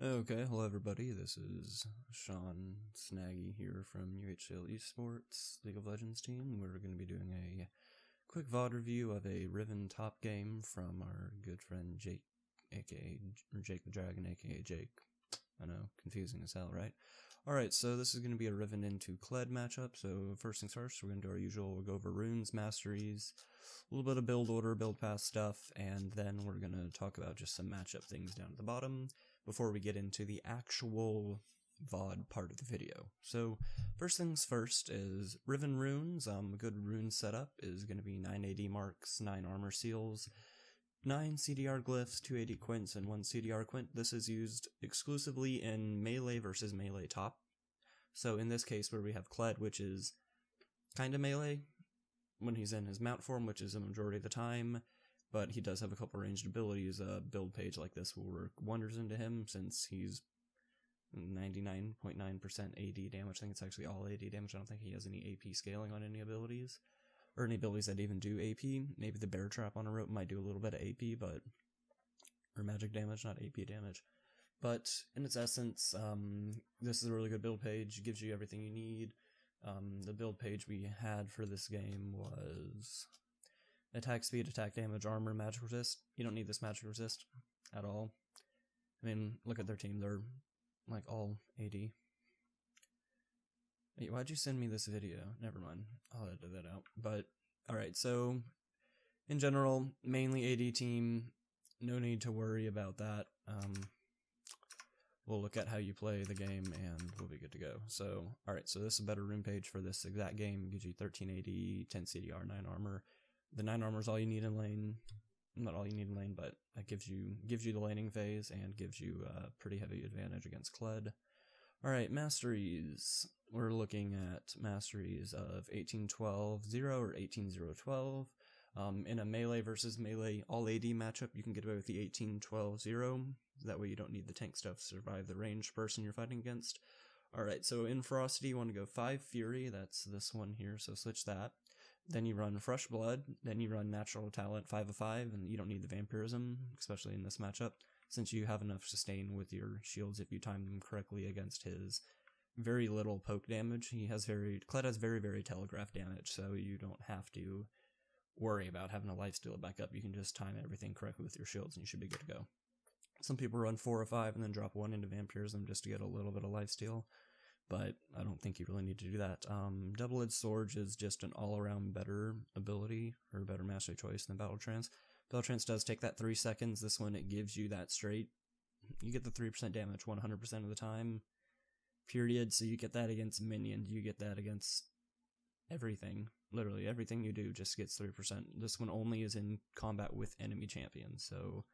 Okay, hello everybody, this is Sean Snaggy here from UHCL Esports League of Legends team. We're going to be doing a quick VOD review of a Riven top game from our good friend Jake, aka Jake the Dragon, aka Jake. I know, confusing as hell, right? Alright, so this is going to be a Riven into Kled matchup, so first things first, we're going to do our usual, we'll go over runes, masteries, a little bit of build order, build path stuff, and then we're going to talk about just some matchup things down at the bottom before we get into the actual VOD part of the video. So first things first is Riven runes. A good rune setup is going to be 9 AD marks, 9 armor seals, 9 CDR glyphs, 2 AD quints, and 1 CDR quint. This is used exclusively in melee versus melee top. So in this case where we have Kled, which is kind of melee when he's in his mount form, which is a majority of the time, but he does have a couple ranged abilities. A build page like this will work wonders into him since he's 99.9% AD damage. I think it's actually all AD damage. I don't think he has any AP scaling on any abilities, or any abilities that even do AP. Maybe the bear trap on a rope might do a little bit of AP, but or magic damage, not AP damage. But in its essence, this is a really good build page. It gives you everything you need. The build page we had for this game was attack speed, attack damage, armor, magic resist. You don't need this magic resist at all. I mean, look at their team. They're like all AD. Wait, why'd you send me this video? Never mind. I'll edit that out. But, alright, so in general, mainly AD team. No need to worry about that. We'll look at how you play the game and we'll be good to go. So, alright, so this is a better rune page for this exact game. It gives you 13 AD, 10 CDR, 9 armor. The 9 armor is all you need in lane. Not all you need in lane, but that gives you the laning phase and gives you a pretty heavy advantage against Kled. Alright, masteries. We're looking at masteries of 18-12-0 or 18-0-12. In a melee versus melee all AD matchup, you can get away with the 18-12-0. That way you don't need the tank stuff to survive the ranged person you're fighting against. Alright, so in Ferocity you want to go 5 Fury, that's this one here, so switch that. Then you run Fresh Blood, then you run Natural Talent 5 of 5, and you don't need the Vampirism, especially in this matchup, since you have enough sustain with your shields if you time them correctly against his very little poke damage. Kled has very, very telegraph damage, so you don't have to worry about having a lifesteal back up. You can just time everything correctly with your shields and you should be good to go. Some people run 4 or 5 and then drop 1 into Vampirism just to get a little bit of lifesteal, but I don't think you really need to do that. Double-Edged Sword is just an all-around better ability, or better mastery choice than Battle Trance. Battle Trance does take that 3 seconds. This one, it gives you that straight. You get the 3% damage 100% of the time, period, so you get that against minions, you get that against everything. Literally, everything you do just gets 3%. This one only is in combat with enemy champions, so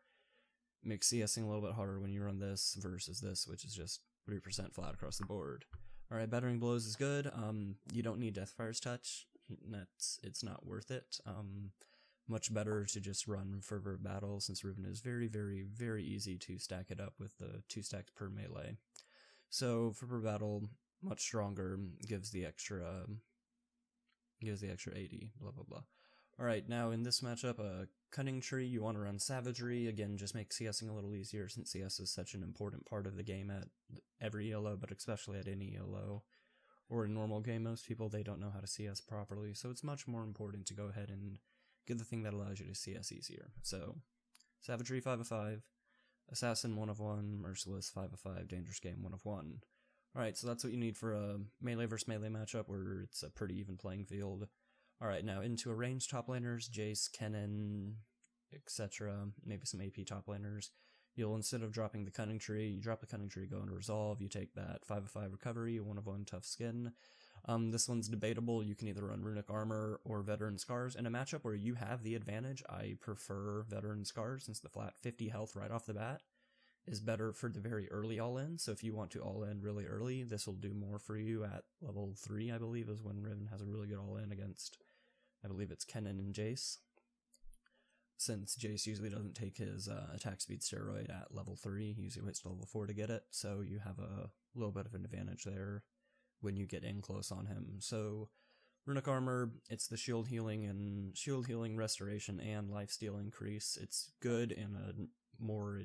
makes CSing a little bit harder when you run this versus this, which is just 3% flat across the board. Alright, Battering Blows is good. You don't need Deathfire's Touch. It's not worth it. Much better to just run Fervor of Battle, since Riven is very, very, very easy to stack it up with the 2 stacks per melee. So, Fervor of Battle, much stronger, gives the extra 80, blah blah blah. Alright, now in this matchup, Cunning Tree, you want to run Savagery. Again, just make CSing a little easier since CS is such an important part of the game at every ELO, but especially at any ELO. Or in normal game, most people, they don't know how to CS properly, so it's much more important to go ahead and get the thing that allows you to CS easier. So, Savagery 5 of 5, Assassin 1 of 1, Merciless 5 of 5, Dangerous Game 1 of 1. Alright, so that's what you need for a melee versus melee matchup where it's a pretty even playing field. Alright, now into a ranged top laners, Jace, Kennen, etc., maybe some AP top laners. You'll, instead of dropping the Cunning Tree, you drop the Cunning Tree, go into Resolve, you take that 5 of 5 recovery, 1 of 1 tough skin. This one's debatable. You can either run Runic Armor or Veteran Scars. In a matchup where you have the advantage, I prefer Veteran Scars, since the flat 50 health right off the bat is better for the very early all-in. So if you want to all-in really early, this will do more for you at level 3, I believe, is when Riven has a really good all-in against, I believe it's Kennen and Jace. Since Jace usually doesn't take his attack speed steroid at level 3, he usually waits to level 4 to get it, so you have a little bit of an advantage there when you get in close on him. So, Runic Armor, it's the shield healing restoration and lifesteal increase. It's good in a more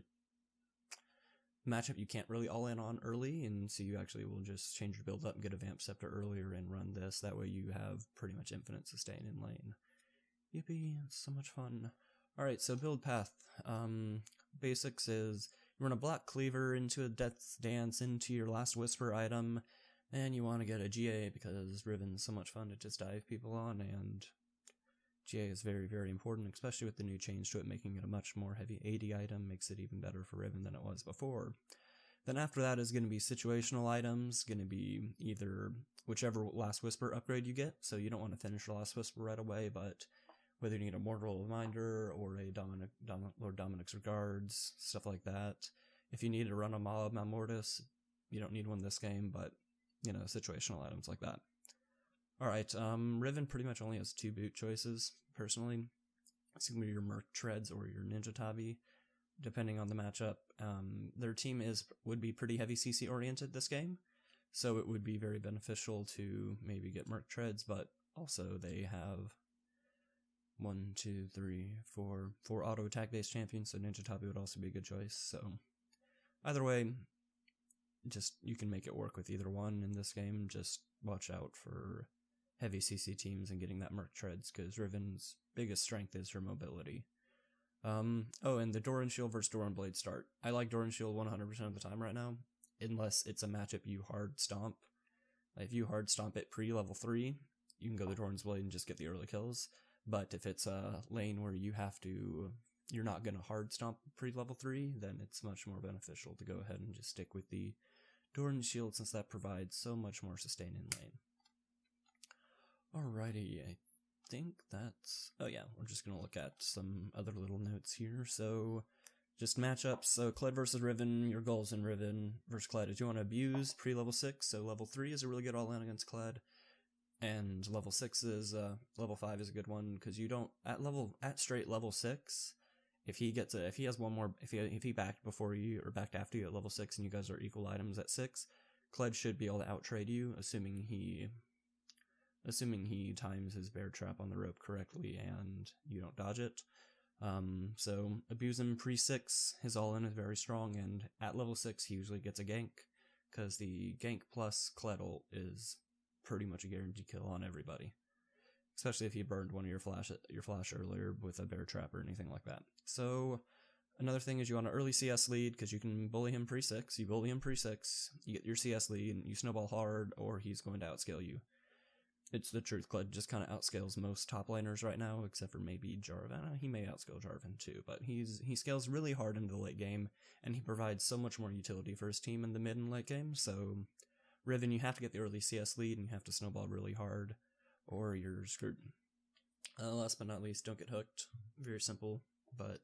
matchup you can't really all in on early, and so you actually will just change your build up and get a Vamp Scepter earlier and run this. That way you have pretty much infinite sustain in lane. Yippee, it's so much fun. Alright, so build path. Basics is you run a Black Cleaver into a Death's Dance into your Last Whisper item, and you want to get a GA because Riven's so much fun to just dive people on, and GA is very, very important, especially with the new change to it, making it a much more heavy AD item, makes it even better for Riven than it was before. Then after that is going to be situational items, going to be either whichever Last Whisper upgrade you get, so you don't want to finish your Last Whisper right away, but whether you need a Mortal Reminder or a Lord Dominic's Regards, stuff like that. If you need to run a Malmortis, you don't need one this game, but, you know, situational items like that. Alright, Riven pretty much only has 2 boot choices, personally. It's going to be your Merc Treads or your Ninja Tabi, depending on the matchup. Their team would be pretty heavy CC oriented this game, so it would be very beneficial to maybe get Merc Treads, but also they have 4 auto attack based champions, so Ninja Tabi would also be a good choice. So either way, just you can make it work with either one in this game. Just watch out for heavy CC teams and getting that Merc Treads, because Riven's biggest strength is her mobility. Oh, and the Doran Shield versus Doran Blade start. I like Doran Shield 100% of the time right now, unless it's a matchup you hard stomp. Like if you hard stomp it pre-level 3, you can go the Doran's Blade and just get the early kills. But if it's a lane where you're not going to hard stomp pre-level 3, then it's much more beneficial to go ahead and just stick with the Doran Shield, since that provides so much more sustain in lane. Alrighty, I think that's... oh yeah, we're just going to look at some other little notes here. So, just matchups. So, Kled versus Riven, your goals in Riven versus Kled is you want to abuse pre-level 6, so level 3 is a really good all-in against Kled. And level 6 is, level 5 is a good one, because you don't, at straight level 6, if he has one more, if he backed before you, or backed after you at level 6, and you guys are equal items at 6, Kled should be able to outtrade you, assuming he times his bear trap on the rope correctly and you don't dodge it. So abuse him pre-6, his all-in is very strong, and at level 6 he usually gets a gank, because the gank plus Kled ult is pretty much a guaranteed kill on everybody. Especially if you burned one of your flash earlier with a bear trap or anything like that. So another thing is you want an early CS lead, because you can bully him pre-6. You bully him pre-6, you get your CS lead, and you snowball hard, or he's going to outscale you. It's the truth, Kled just kind of outscales most top laners right now, except for maybe Jarvan. He may outscale Jarvan too, but he scales really hard into the late game, and he provides so much more utility for his team in the mid and late game. So Riven, you have to get the early CS lead, and you have to snowball really hard, or you're screwed. Last but not least, don't get hooked. Very simple, but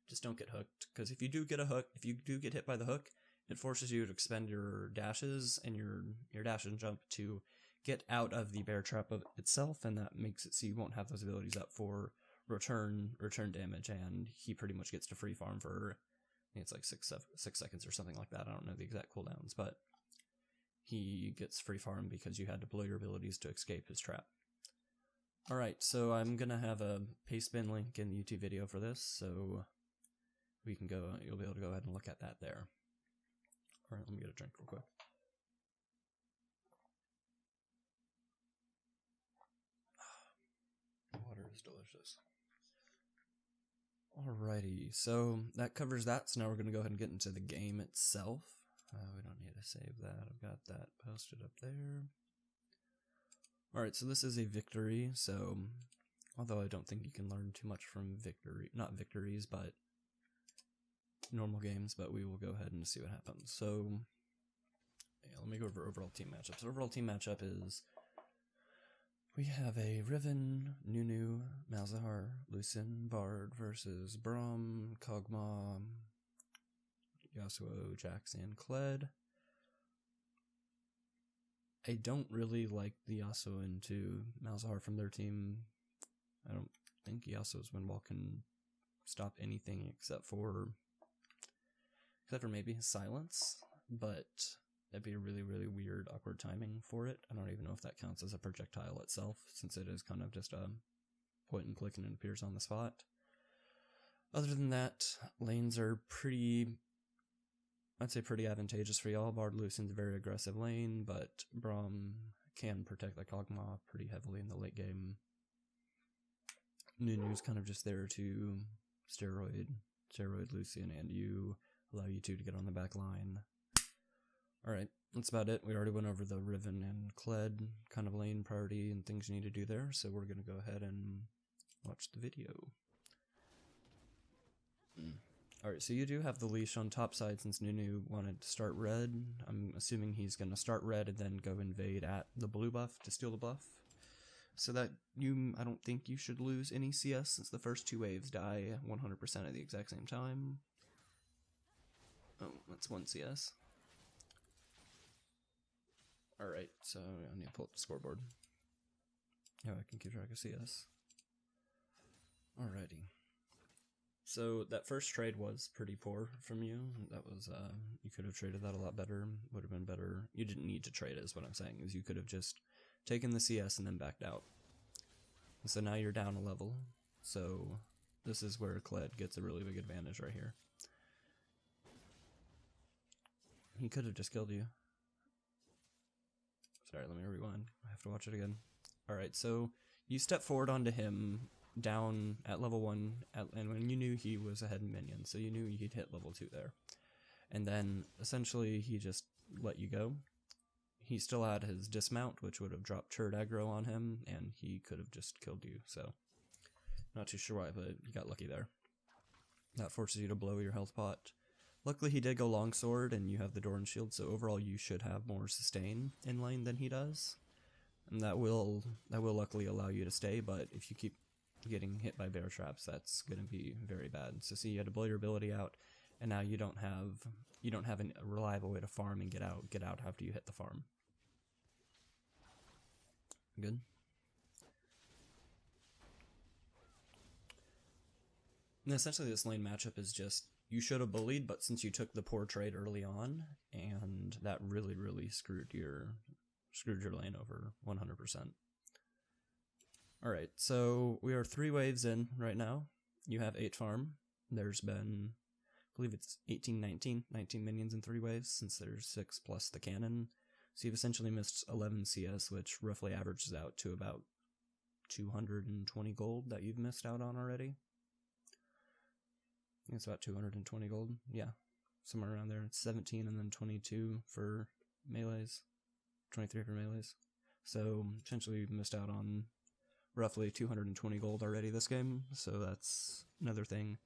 just don't get hooked, because if you do get hit by the hook, it forces you to expend your dashes and your dash and jump to get out of the bear trap of itself, and that makes it so you won't have those abilities up for return damage, and he pretty much gets to free farm for, I think it's like 6 seconds or something like that. I don't know the exact cooldowns, but he gets free farm because you had to blow your abilities to escape his trap. Alright, so I'm gonna have a paste bin link in the YouTube video for this, so you'll be able to go ahead and look at that there. Alright, let me get a drink real quick. Water is delicious. Alrighty, so that covers that, so now we're going to go ahead and get into the game itself. We don't need to save that, I've got that posted up there. Alright, so this is a victory, so although I don't think you can learn too much from not victories, but normal games, but we will go ahead and see what happens. So, yeah, let me go over overall team matchups. Overall team matchup is, we have a Riven, Nunu, Malzahar, Lucian, Bard versus Braum, Kog'Maw, Yasuo, Jax, and Kled. I don't really like the Yasuo into Malzahar from their team. I don't think Yasuo's Windwall can stop anything except for maybe his silence, but that'd be a really, really weird, awkward timing for it. I don't even know if that counts as a projectile itself, since it is kind of just a point and click and it appears on the spot. Other than that, lanes are pretty I'd say pretty advantageous for y'all. Bard Lucian's a very aggressive lane, but Braum can protect the Kog'Maw pretty heavily in the late game. Nunu's kind of just there to steroid Lucian and you, allow you two to get on the back line. Alright, that's about it. We already went over the Riven and Kled kind of lane priority and things you need to do there, so we're going to go ahead and watch the video. Alright, so you do have the leash on top side since Nunu wanted to start red. I'm assuming he's going to start red and then go invade at the blue buff to steal the buff. So that I don't think you should lose any CS since the first two waves die 100% at the exact same time. Oh, that's 1 CS. Alright, so I need to pull up the scoreboard. Oh, I can keep track of CS. Alrighty. So that first trade was pretty poor from you. That was, you could have traded that a lot better. Would have been better. You didn't need to trade it is what I'm saying, is you could have just taken the CS and then backed out. And so now you're down a level. So this is where Kled gets a really big advantage right here. He could have just killed you. Sorry, let me rewind. I have to watch it again. Alright, so you step forward onto him down at level 1, and when you knew he was ahead in minions, so you knew he'd hit level 2 there. And then, essentially, he just let you go. He still had his dismount, which would have dropped turret aggro on him, and he could have just killed you, so... Not too sure why, but you got lucky there. That forces you to blow your health pot. Luckily, he did go longsword, and you have the Doran shield, so overall you should have more sustain in lane than he does. And that will luckily allow you to stay, but if you keep getting hit by bear traps, that's going to be very bad. So see, you had to blow your ability out, and now you don't have a reliable way to farm and get out after you hit the farm. Good. And essentially this lane matchup is just, you should have bullied, but since you took the poor trade early on, and that really screwed your lane over 100%. Alright, so we are 3 waves in right now. You have 8 farm. There's been, I believe it's 19 minions in 3 waves, since there's 6 plus the cannon. So you've essentially missed 11 CS, which roughly averages out to about 220 gold that you've missed out on already. I think it's about 220 gold. Yeah, somewhere around there. It's 17 and then 22 for melees. 23 for melees. So essentially you've missed out on roughly 220 gold already this game, so that's another thing.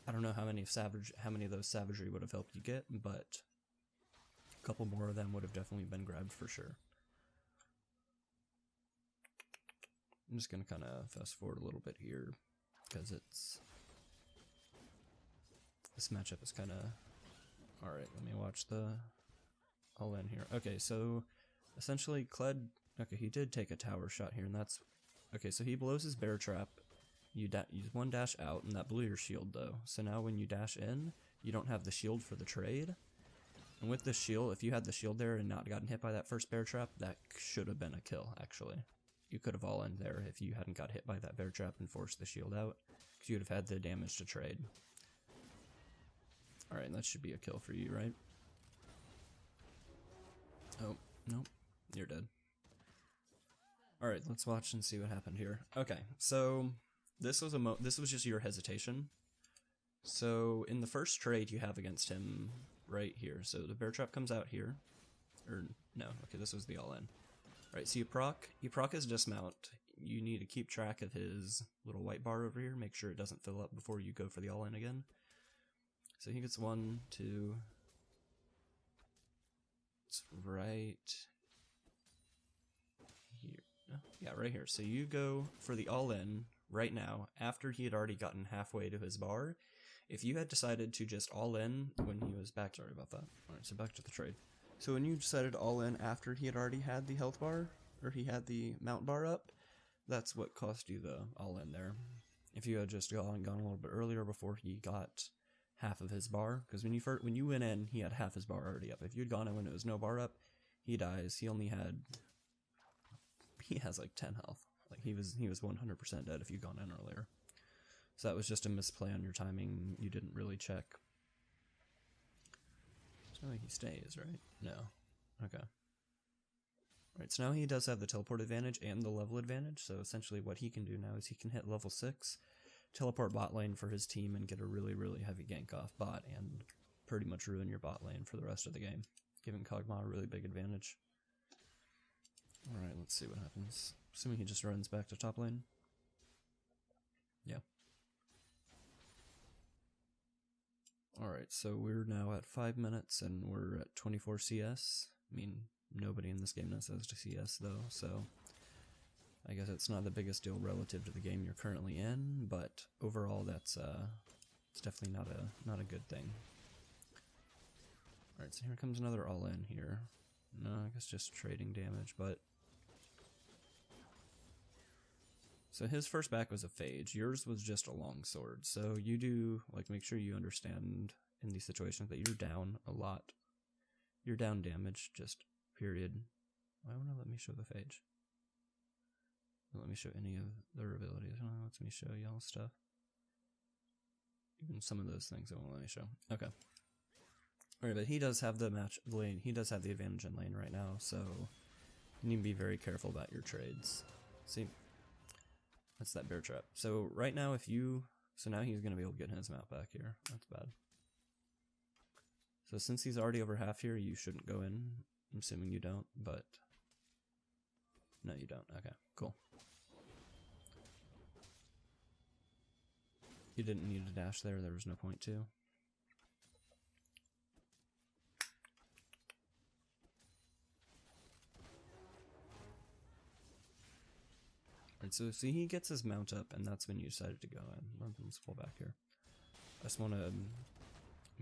I don't know how many of those savagery would have helped you get, but a couple more of them would have definitely been grabbed for sure. I'm just gonna kind of fast forward a little bit here, because this matchup is kind of... Alright, let me watch the all in here. Okay, so essentially Kled, okay, he did take a tower shot here, and that's... Okay, so he blows his bear trap, you use 1 dash out, and that blew your shield though. So now when you dash in, you don't have the shield for the trade. And with the shield, if you had the shield there and not gotten hit by that first bear trap, that should have been a kill, actually. You could have all in there if you hadn't got hit by that bear trap and forced the shield out, because you would have had the damage to trade. Alright, that should be a kill for you, right? Oh, nope, you're dead. Alright, let's watch and see what happened here. Okay, so this was just your hesitation. So in the first trade you have against him right here, so the bear trap comes out here. Or, no, okay, this was the all-in. Alright, so you proc his dismount. You need to keep track of his little white bar over here, make sure it doesn't fill up before you go for the all-in again. So he gets 1, 2... It's right... here. Yeah, right here. So you go for the all-in right now, after he had already gotten halfway to his bar. If you had decided to just all-in when he was back... Sorry about that. Alright, so back to the trade. So when you decided all-in after he had already had the health bar, or he had the mount bar up, that's what cost you the all-in there. If you had just gone a little bit earlier before he got half of his bar, because when you went in, he had half his bar already up. If you'd gone in when it was no bar up, he dies. He has like 10 health. Like he was 100% dead if you'd gone in earlier. So that was just a misplay on your timing. You didn't really check. I think he stays, right? No. Okay. Alright, so now he does have the teleport advantage and the level advantage, so essentially what he can do now is he can hit level 6, teleport bot lane for his team, and get a really, really heavy gank off bot, and pretty much ruin your bot lane for the rest of the game, giving Kog'Maw a really big advantage. Alright, let's see what happens. Assuming he just runs back to top lane. Yeah. Alright, so we're now at 5 minutes, and we're at 24 CS. I mean, nobody in this game knows how to CS though, so I guess it's not the biggest deal relative to the game you're currently in, but overall that's it's definitely not a good thing. Alright, so here comes another all-in here. No, I guess just trading damage, but so his first back was a phage, yours was just a long sword, so you do, like, make sure you understand in these situations that you're down a lot. You're down damage, just period. Why won't it let me show the phage? Let me show any of their abilities. Oh, it lets me show y'all stuff. Even some of those things it won't let me show. Okay. Alright, but he does have the lane. He does have the advantage in lane right now, so you need to be very careful about your trades. See, that's that bear trap. So right now, so now he's gonna be able to get his mount back here. That's bad. So since he's already over half here, you shouldn't go in. I'm assuming you don't, but no, you don't. Okay, cool. You didn't need a dash there. There was no point to. Alright, so see, he gets his mount up, and that's when you decided to go in. Let's pull back here. I just want to.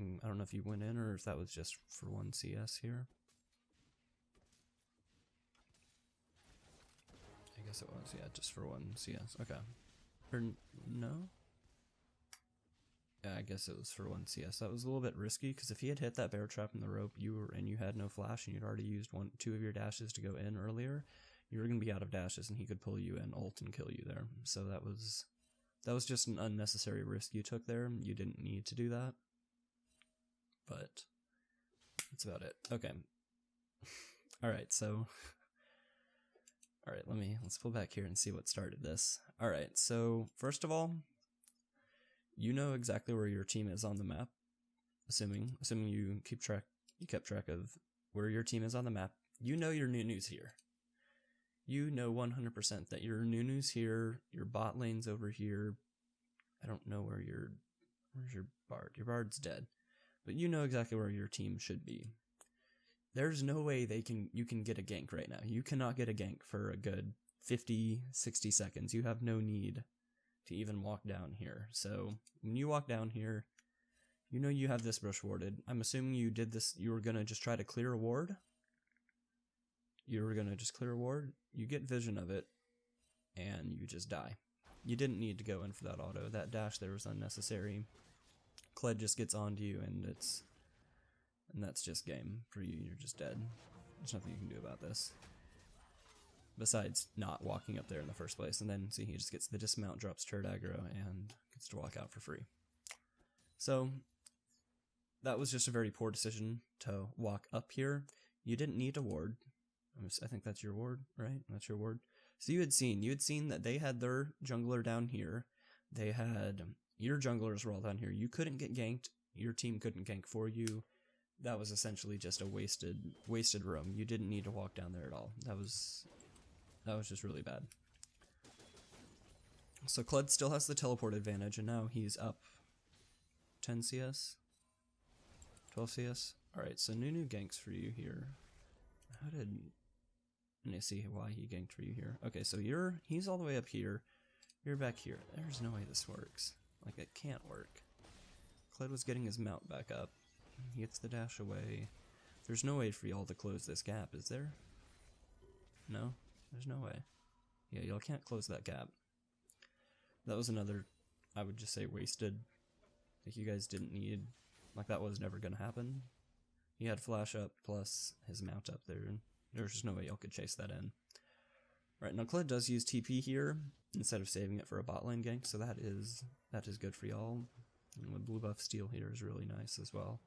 I don't know if you went in or if that was just for 1 CS here. I guess it was, yeah, just for 1 CS. Okay. Or no? Yeah, I guess it was for 1 CS. That was a little bit risky, because if he had hit that bear trap in the rope, you had no flash, and you'd already used 2 of your dashes to go in earlier, you were going to be out of dashes, and he could pull you in, ult, and kill you there. So that was just an unnecessary risk you took there. You didn't need to do that. But that's about it. Okay. Alright, so alright, let's pull back here and see what started this. Alright, so first of all, you know exactly where your team is on the map, assuming you kept track of where your team is on the map. You know your Nunu's here. You know 100% that your Nunu's here, your bot lane's over here. I don't know where's your Bard? Your Bard's dead. But you know exactly where your team should be. There's no way you can get a gank right now. You cannot get a gank for a good 50, 60 seconds. You have no need to even walk down here. So when you walk down here, you know you have this brush warded. I'm assuming you did this, you were going to just try to clear a ward. You were going to just clear a ward. You get vision of it, and you just die. You didn't need to go in for that auto. That dash there was unnecessary. Kled just gets onto you, and that's just game for you. You're just dead. There's nothing you can do about this. Besides not walking up there in the first place. And then, see, he just gets the dismount, drops turret aggro, and gets to walk out for free. So, that was just a very poor decision to walk up here. You didn't need a ward. I think that's your ward, right? That's your ward. So you had seen that they had their jungler down here. They had, your junglers were all down here. You couldn't get ganked. Your team couldn't gank for you. That was essentially just a wasted roam. You didn't need to walk down there at all. That was just really bad. So Kled still has the teleport advantage, and now he's up 10 CS? 12 CS? Alright, so Nunu ganks for you here. Let me see why he ganked for you here. Okay, so he's all the way up here. You're back here. There's no way this works. Like, it can't work. Kled was getting his mount back up. He gets the dash away. There's no way for y'all to close this gap, is there? No? There's no way. Yeah, y'all can't close that gap. That was another, I would just say, wasted. Like, you guys didn't need, like, that was never gonna happen. He had flash up plus his mount up there, and there's just no way y'all could chase that in. Right, now Kled does use TP here instead of saving it for a bot lane gank, so that is good for y'all. And with blue buff steal here is really nice as well.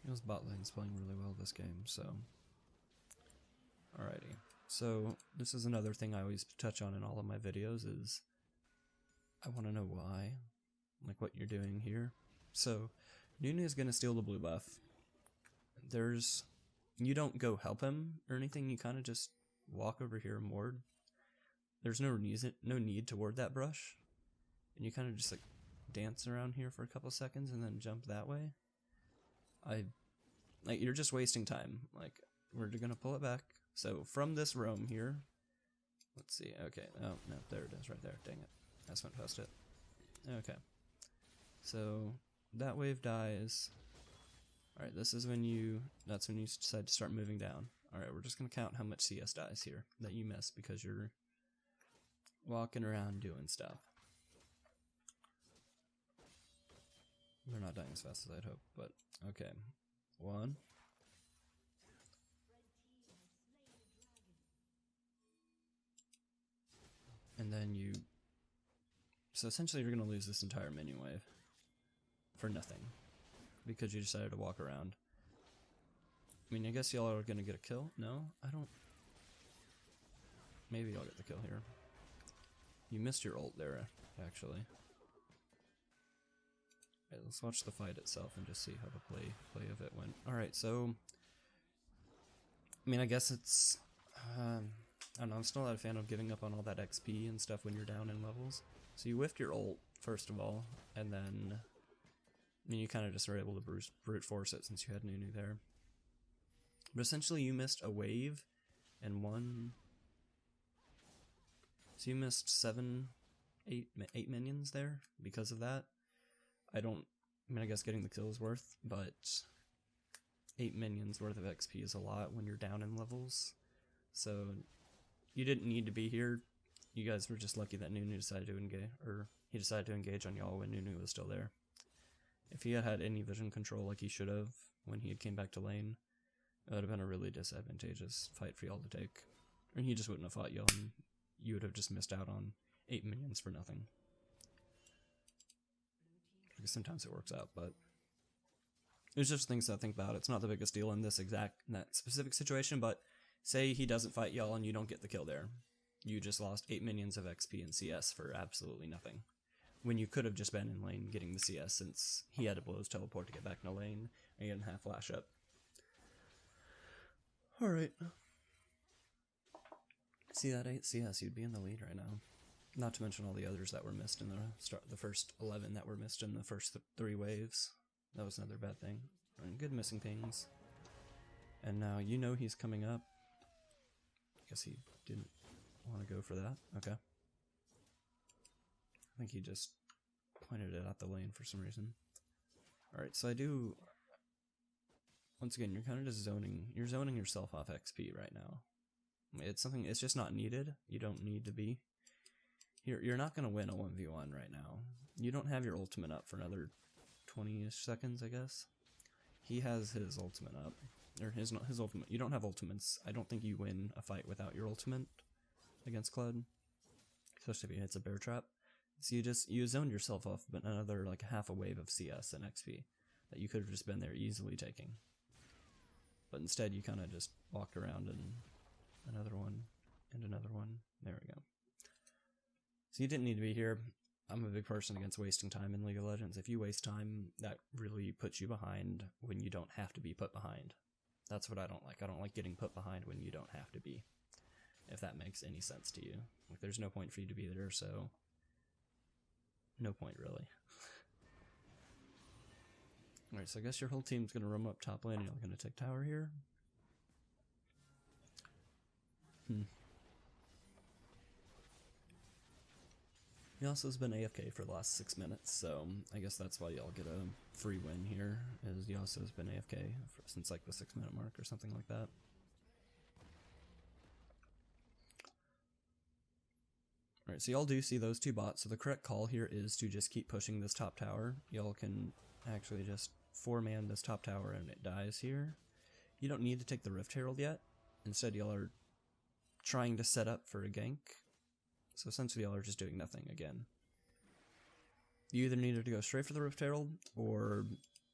His bot lane's playing really well this game, so. Alrighty. So, this is another thing I always touch on in all of my videos is I want to know why. Like what you're doing here. So, Nunu is going to steal the blue buff. You don't go help him or anything, you kind of just walk over here and ward. There's no need to ward that brush. And you kind of just like dance around here for a couple seconds and then jump that way. Like you're just wasting time. Like we're gonna pull it back. So from this roam here, let's see. Okay, oh no, there it is, right there. Dang it, I just went past it. Okay, so that wave dies. All right, this is when that's when you decide to start moving down. All right, we're just gonna count how much CS dies here that you miss because you're walking around doing stuff. They're not dying as fast as I'd hope, but okay. 1. And then so essentially you're going to lose this entire minion wave for nothing because you decided to walk around. I mean, I guess y'all are going to get a kill. No, I don't. Maybe I'll get the kill here. You missed your ult there, actually. Right, let's watch the fight itself and just see how the play of it went. Alright, so I mean, I guess it's I don't know, I'm still not a fan of giving up on all that XP and stuff when you're down in levels. So you whiffed your ult, first of all, and then you kind of just were able to brute force it since you had Nunu there. But essentially you missed a wave and so you missed 8 minions there because of that. I mean, I guess getting the kill is worth, but 8 minions worth of XP is a lot when you're down in levels. So, you didn't need to be here. You guys were just lucky that Nunu decided to engage, or he decided to engage on y'all when Nunu was still there. If he had had any vision control like he should have when he had came back to lane, it would have been a really disadvantageous fight for y'all to take. And he just wouldn't have fought y'all, and you would have just missed out on 8 minions for nothing. Because sometimes it works out, but it's just things to think about. It's not the biggest deal in that specific situation, but say he doesn't fight y'all and you don't get the kill there. You just lost 8 minions of XP and CS for absolutely nothing. When you could have just been in lane getting the CS since he had to blow his teleport to get back in the lane and he didn't have flash up. Alright. See that 8 CS, you'd be in the lead right now. Not to mention all the others that were missed in the first 11 that were missed in the first 3 waves. That was another bad thing. And good missing pings. And now you know he's coming up. I guess he didn't want to go for that. Okay. I think he just pointed it at the lane for some reason. Alright, so once again, you're kind of just you're zoning yourself off XP right now. It's just not needed. You don't need to be. You're not going to win a 1v1 right now. You don't have your ultimate up for another 20-ish seconds, I guess. He has his ultimate up. Or his ultimate. You don't have ultimates. I don't think you win a fight without your ultimate against Kled. Especially if he hits a bear trap. So you zoned yourself off but another like half a wave of CS and XP that you could have just been there easily taking. But instead you kind of just walked around and another one and another one. There we go. So you didn't need to be here. I'm a big person against wasting time in League of Legends. If you waste time, that really puts you behind when you don't have to be put behind. That's what I don't like. I don't like getting put behind when you don't have to be. If that makes any sense to you. Like, there's no point for you to be there, so no point really. Alright, so I guess your whole team's going to roam up top lane and you're going to take tower here. Yasuo's been AFK for the last 6 minutes, so I guess that's why y'all get a free win here, is Yasuo's been AFK since like the 6-minute mark or something like that. Alright, so y'all do see those 2 bots, so the correct call here is to just keep pushing this top tower. Y'all can actually just 4-man this top tower and it dies here. You don't need to take the Rift Herald yet. Instead, y'all are trying to set up for a gank. So essentially y'all are just doing nothing again. You either needed to go straight for the Rift Herald or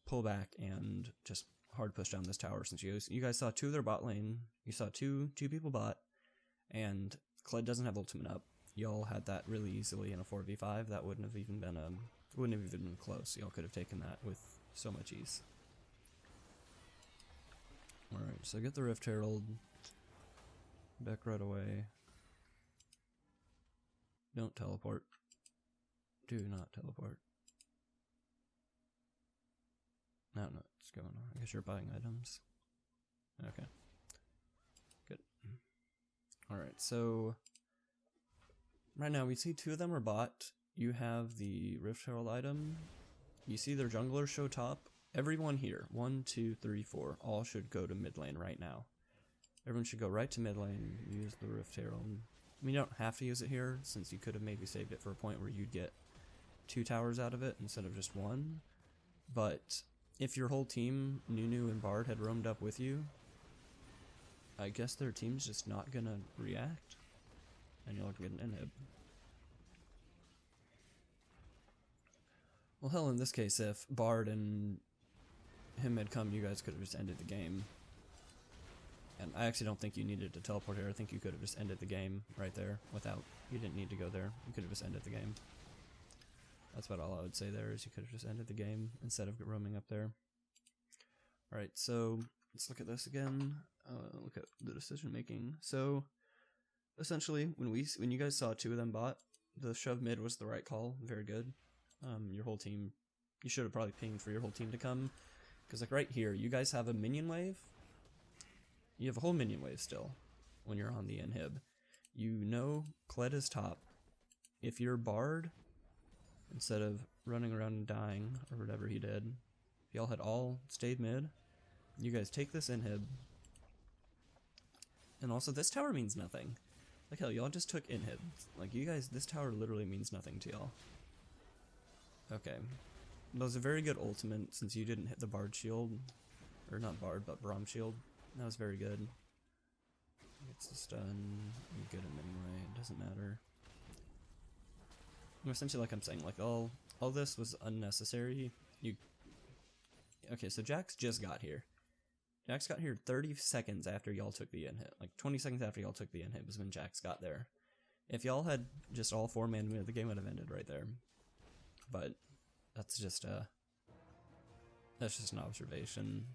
pull back and just hard push down this tower since you guys saw 2 of their bot lane. You saw two people bot, and Kled doesn't have ultimate up. Y'all had that really easily in a 4v5. That wouldn't have even been close. Y'all could have taken that with so much ease. Alright, so get the Rift Herald back right away. Don't teleport. Do not teleport. No, what's going on? I guess you're buying items. Okay. Good. Alright, so right now we see 2 of them are bot. You have the Rift Herald item. You see their junglers show top. Everyone here, 1, 2, 3, 4, all should go to mid lane right now. Everyone should go right to mid lane, use the Rift Herald. I mean, you don't have to use it here, since you could have maybe saved it for a point where you'd get 2 towers out of it instead of just 1. But if your whole team, Nunu and Bard, had roamed up with you, I guess their team's just not gonna react, and you'll get an inhib. Well, hell, in this case, if Bard and him had come, you guys could have just ended the game. And I actually don't think you needed to teleport here. I think you could have just ended the game right there without, you didn't need to go there. You could have just ended the game. That's about all I would say there, is you could have just ended the game instead of roaming up there. Alright, so let's look at this again. Look at the decision making. So essentially, when you guys saw 2 of them bot, the shove mid was the right call. Very good. Your whole team, you should have probably pinged for your whole team to come. Because like right here, you guys have a minion wave. You have a whole minion wave still when you're on the inhib. You know Kled is top. If you're Bard, instead of running around and dying, or whatever he did, if y'all had all stayed mid, you guys take this inhib. And also, this tower means nothing. Like hell, y'all just took inhib. Like you guys, this tower literally means nothing to y'all. Okay. That was a very good ultimate since you didn't hit the Bard shield. Or not Bard, but Braum shield. That was very good. Gets the stun. You get him anyway, it doesn't matter. Essentially, like I'm saying, like all this was unnecessary. Okay, so Jax just got here. Jax got here 30 seconds after y'all took the in hit. Like 20 seconds after y'all took the in hit was when Jax got there. If y'all had just all 4-man win, the game would have ended right there. But that's just an observation.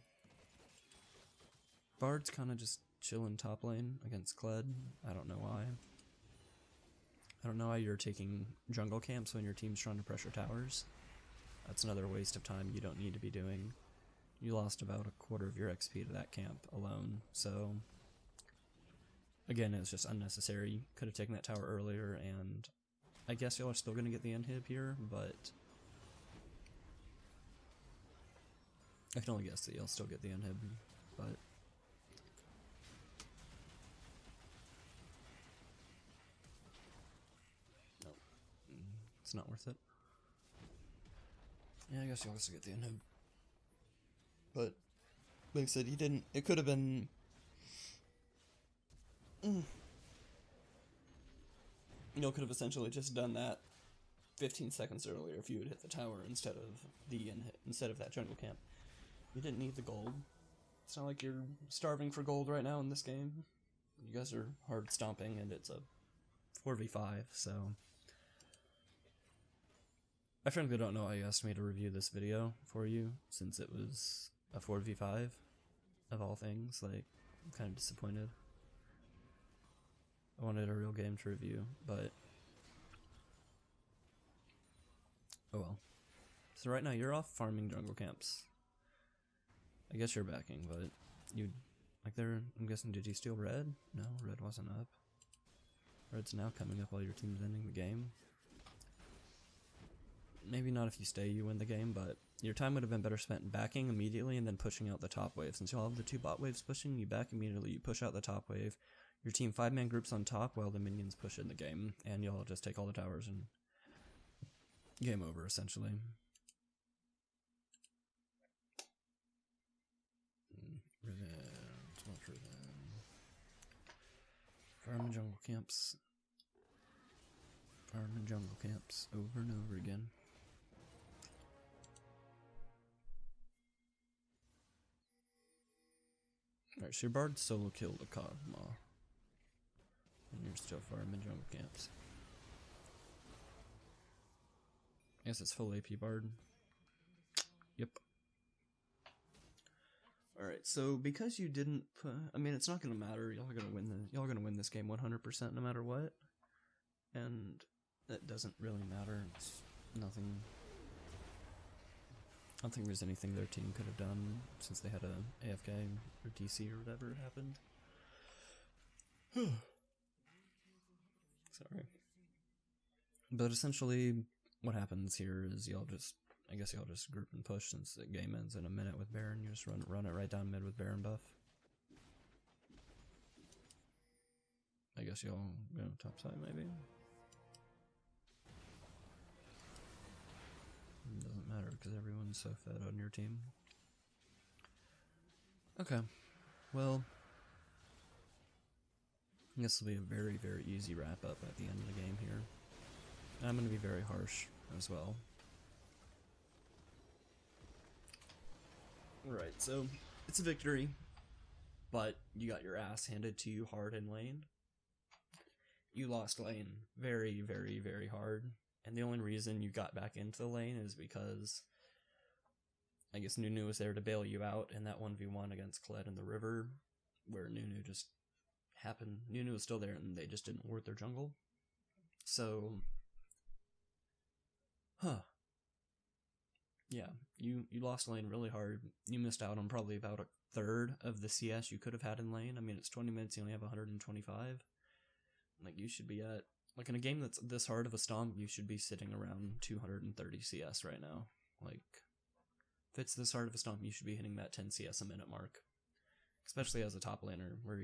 Bard's kind of just chilling top lane against Kled. I don't know why. I don't know why you're taking jungle camps when your team's trying to pressure towers. That's another waste of time you don't need to be doing. You lost about a quarter of your XP to that camp alone, so again, it was just unnecessary. Could have taken that tower earlier, and I guess y'all are still going to get the inhib here, but I can only guess that y'all still get the inhib, but no, it's not worth it. Yeah, I guess you'll also get the inhib. But like I said, he didn't. It could have been. Y'all could have essentially just done that 15 seconds earlier if you had hit the tower instead of that jungle camp. You didn't need the gold. It's not like you're starving for gold right now in this game. You guys are hard stomping, and it's a 4v5, so. I frankly don't know why you asked me to review this video for you, since it was a 4v5 of all things. Like, I'm kind of disappointed. I wanted a real game to review, but oh well. So right now you're off farming jungle camps. I guess you're backing, but I'm guessing, did you steal red? No, red wasn't up. Red's now coming up while your team's ending the game. Maybe not if you stay, you win the game, but your time would have been better spent backing immediately and then pushing out the top wave. Since you'll have the 2 bot waves pushing, you back immediately, you push out the top wave. Your team 5-man groups on top while the minions push in the game, and you'll just take all the towers and game over, essentially. Riven, what's Riven? Farm and jungle camps. Farm and jungle camps over and over again. Alright, so your bard solo killed a Kog'Maw. And you're still farming jungle camps. I guess it's full AP bard. Yep. Alright, so because you didn't put, I mean, it's not gonna matter. Y'all are gonna win this game 100% no matter what. And that doesn't really matter. It's nothing. I don't think there's anything their team could have done since they had a AFK or DC or whatever happened. Sorry. But essentially, what happens here is I guess y'all just group and push since the game ends in a minute with Baron. You just run it right down mid with Baron buff. I guess y'all go top side maybe. It doesn't matter because everyone's so fed on your team. Okay, well, I guess it'll be a very, very easy wrap up at the end of the game here. I'm going to be very harsh as well. Right, so it's a victory, but you got your ass handed to you hard in lane. You lost lane very, very, very hard. And the only reason you got back into the lane is because I guess Nunu was there to bail you out in that 1v1 against Kled in the river, where Nunu just happened. Nunu was still there and they just didn't ward their jungle. So, yeah, you lost lane really hard. You missed out on probably about a third of the CS you could have had in lane. I mean, it's 20 minutes, you only have 125. Like, you should be at, like, in a game that's this hard of a stomp, you should be sitting around 230 CS right now. Like, if it's this hard of a stomp, you should be hitting that 10 CS a minute mark. Especially as a top laner, where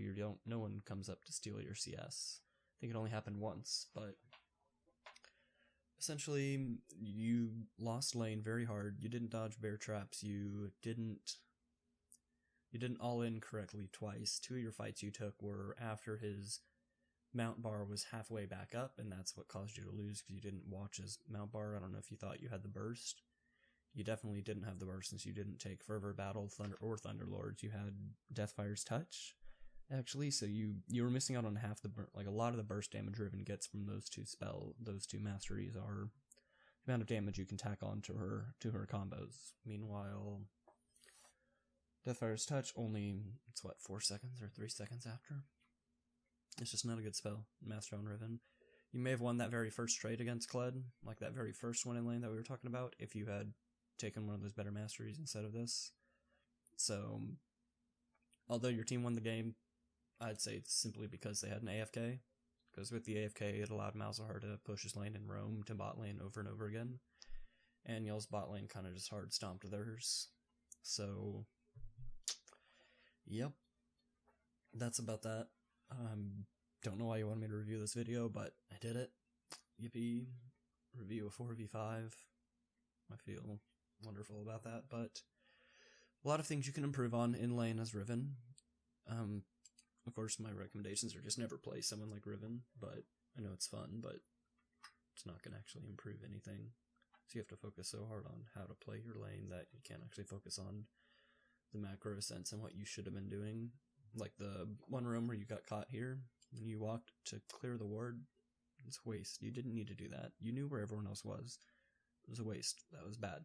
no one comes up to steal your CS. I think it only happened once, but essentially, you lost lane very hard. You didn't dodge bear traps. You didn't all in correctly twice. 2 of your fights you took were after his mount bar was halfway back up, and that's what caused you to lose because you didn't watch his mount bar. I don't know if you thought you had the burst. You definitely didn't have the burst since you didn't take Fervor Battle, Thunder, or Thunderlords. You had Deathfire's Touch, actually, so you were missing out on half the like a lot of the burst damage Riven gets from those two masteries are the amount of damage you can tack on to her combos. Meanwhile, Deathfire's Touch only, it's what, 4 seconds or 3 seconds after? It's just not a good spell, Master on Riven. You may have won that very first trade against Kled, like that very first one in lane that we were talking about, if you had taken one of those better masteries instead of this. So, although your team won the game, I'd say it's simply because they had an AFK. Because with the AFK, it allowed Malzahar to push his lane and roam to bot lane over and over again. And y'all's bot lane kind of just hard stomped theirs. So, yep. That's about that. Don't know why you wanted me to review this video, but I did it. Yippee. Review a 4v5. I feel wonderful about that, but a lot of things you can improve on in lane as Riven. Of course, my recommendations are just never play someone like Riven, but I know it's fun, but it's not going to actually improve anything. So you have to focus so hard on how to play your lane that you can't actually focus on the macro sense and what you should have been doing. Like the one room where you got caught here, when you walked to clear the ward, it's a waste. You didn't need to do that. You knew where everyone else was. It was a waste. That was bad.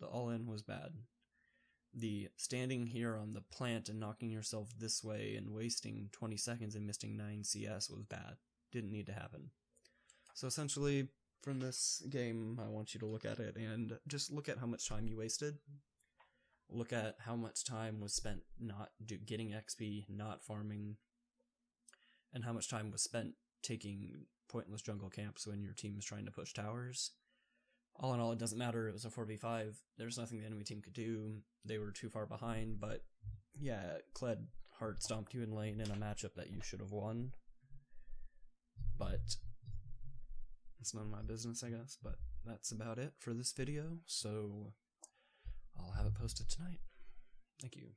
The all-in was bad. The standing here on the plant and knocking yourself this way and wasting 20 seconds and missing 9 CS was bad. Didn't need to happen. So essentially, from this game, I want you to look at it and just look at how much time you wasted. Look at how much time was spent not getting XP, not farming, and how much time was spent taking pointless jungle camps when your team was trying to push towers. All in all, it doesn't matter. It was a 4v5. There's nothing the enemy team could do. They were too far behind, but yeah, Kled hard stomped you in lane in a matchup that you should have won. But it's none of my business, I guess. But that's about it for this video, so I'll have it posted tonight. Thank you.